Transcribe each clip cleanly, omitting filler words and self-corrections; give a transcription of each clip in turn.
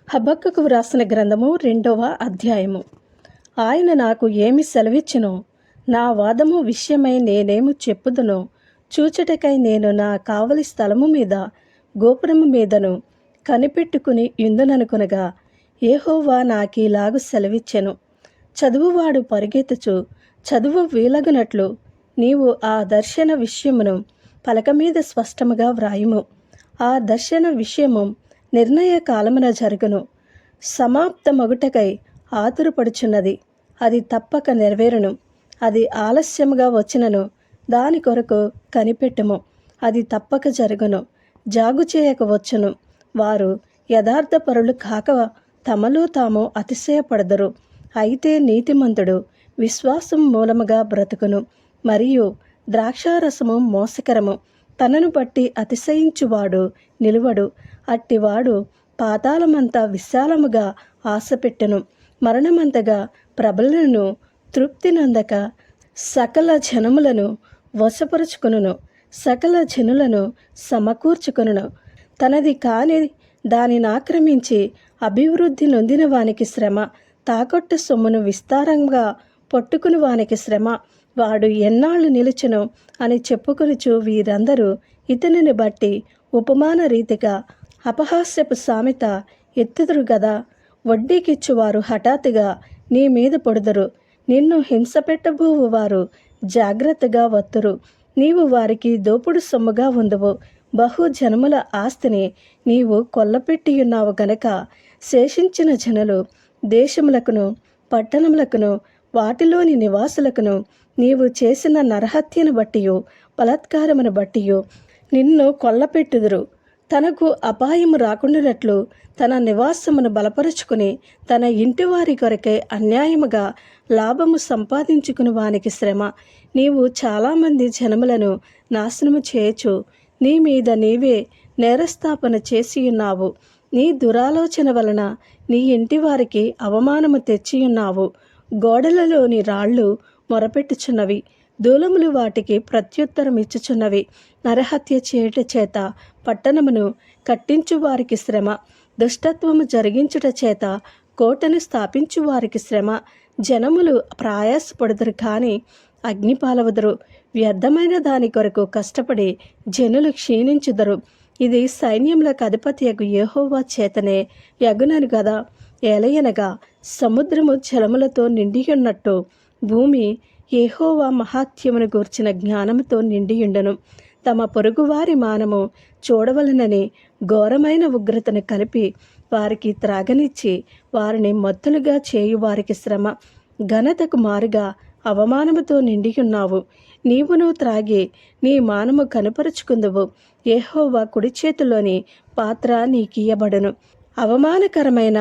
హబక్కకు వ్రాసిన గ్రంథము 2వ అధ్యాయము. ఆయన నాకు ఏమి సెలవిచ్చునో, నా వాదము విషయమై నేనేమి చెప్పుదునో చూచుటకై నేను నా కావలి స్థలము మీద గోపురము మీదను కనిపెట్టుకుని యుందుననుకొనగా, యెహోవా నాకీలాగు సెలవిచ్చెను. చదువువాడు పరిగెత్తుచు చదువు వీలగునట్లు నీవు ఆ దర్శన విషయమును పలక మీద స్పష్టముగా వ్రాయుము. ఆ దర్శన విషయము నిర్ణయ కాలమున జరుగును. సమాప్తమగుటకై ఆతురపడుచున్నది. అది తప్పక నెరవేరును. అది ఆలస్యముగా వచ్చినను దాని కొరకు కనిపెట్టుము. అది తప్పక జరుగును. జాగు చేయక వచ్చును. వారు యథార్థపరులు కాక తమలో తాము అతిశయపడదురు. అయితే నీతిమంతుడు విశ్వాసం మూలముగా బ్రతుకును. మరియు ద్రాక్షారసము మోసకరము. తనను బట్టి అతిశయించువాడు నిలువడు. అట్టివాడు పాతాళమంతా విశాలముగా ఆశపెట్టెను. మరణమంతగా ప్రబలను. తృప్తి నందక సకల జనములను వశపరుచుకొనును. సకల జనులను సమకూర్చుకొనును. తనది కాని దానినాక్రమించి అభివృద్ధి నొందిన వానికి శ్రమ. తాకట్టు సొమ్మును విస్తారంగా పట్టుకుని వానికి శ్రమ. వాడు ఎన్నాళ్ళు నిలుచును అని చెప్పుకొనుచు వీరందరూ ఇతనిని బట్టి ఉపమాన రీతిగా అపహాస్యపు సామెత ఎత్తుదురు గదా. వడ్డీకిచ్చువారు హఠాత్తుగా నీ మీద పడుదురు. నిన్ను హింసపెట్టబోవు వారు జాగ్రత్తగా వత్తురు. నీవు వారికి దోపుడు సొమ్ముగా ఉందువు. బహు జనముల ఆస్తిని నీవు కొల్లపెట్టియున్నావు గనక శేషించిన జనులు దేశములకును పట్టణములకును వాటిలోని నివాసులకును నీవు చేసిన నరహత్యను బట్టియు బలాత్కారమును బట్టియు నిన్ను కొల్లపెట్టుదురు. తనకు అపాయము రాకుండానట్లు తన నివాసమును బలపరుచుకుని తన ఇంటివారి కొరకై అన్యాయముగా లాభము సంపాదించుకుని వానికి శ్రమ. నీవు చాలామంది జనములను నాశనము చేయొచ్చు. నీ మీద నీవే నేరస్థాపన చేసియున్నావు. నీ దురాలోచన వలన నీ ఇంటి వారికి అవమానము తెచ్చియున్నావు. గోడలలోని రాళ్ళు మొరపెట్టుచున్నవి. దూలములు వాటికి ప్రత్యుత్తరం ఇచ్చుచున్నవి. నరహత్య చేయుట చేత పట్టణమును కట్టించు వారికి శ్రమ. దుష్టత్వము జరిగించుట చేత కోటను స్థాపించు వారికి శ్రమ. జనములు ప్రయాసపడుదురు కానీ అగ్నిపాలవుదురు. వ్యర్థమైన దాని కొరకు కష్టపడి జనులు క్షీణించుదురు. ఇది సైన్యములకు అధిపతియగు యెహోవా చేతనే యగునను గదా. ఏలయనగా సముద్రము జలములతో నిండియున్నట్టు భూమి యెహోవా మహాత్యమును గూర్చిన జ్ఞానముతో నిండియుండును. తమ పొరుగువారి మానము చూడవలనని ఘోరమైన ఉగ్రతను కలిపి వారికి త్రాగనిచ్చి వారిని మత్తులుగా చేయు వారికి శ్రమ. ఘనతకు మారుగా అవమానముతో నిండియున్నావు. నీవును త్రాగి నీ మానము కనుపరుచుకుందువు. యెహోవా కుడి చేతిలోని పాత్ర నీకియ్యబడును. అవమానకరమైన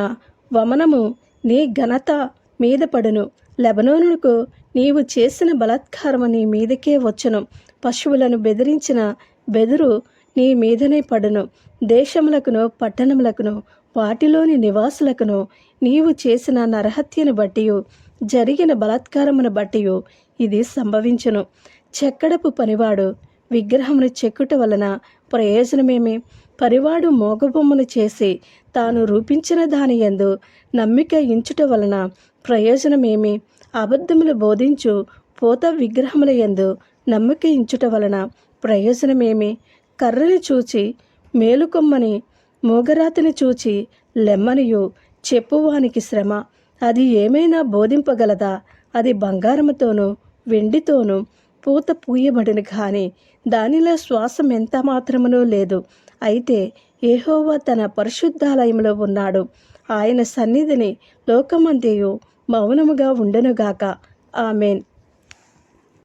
వమనము నీ ఘనత మీద పడును. లెబనోనుకు నీవు చేసిన బలాత్కారము నీ మీదకే వచ్చును. పశువులను బెదిరించిన బెదురు నీ మీదనే పడును. దేశములకును పట్టణములకును వాటిలోని నివాసులకును నీవు చేసిన నరహత్యను బట్టియు జరిగిన బలాత్కారమును బట్టియు ఇది సంభవించును. చెక్కడపు పనివాడు విగ్రహమును చెక్కుట వలన ప్రయోజనమేమి? పరివాడు మోగబొమ్మను చేసి తాను రూపించిన దాని యందు నమ్మిక ఇంచుట వలన ప్రయోజనమేమి? అబద్ధములు బోధించు పోత విగ్రహముల యందు నమ్మిక ఇంచుట వలన ప్రయోజనమేమి? కర్రని చూచి మేలుకొమ్మని మోగరాతిని చూచి లెమ్మనియు చెప్పువానికి శ్రమ. అది ఏమైనా బోధింపగలదా? అది బంగారముతోనూ వెండితోనూ పూత పూయబడిన కానీ దానిలో శ్వాసం ఎంత మాత్రమునూ లేదు. అయితే యెహోవా తన పరిశుద్ధాలయంలో ఉన్నాడు. ఆయన సన్నిధిని లోకమంతయు మౌనముగా ఉండునుగాక. ఆమేన్.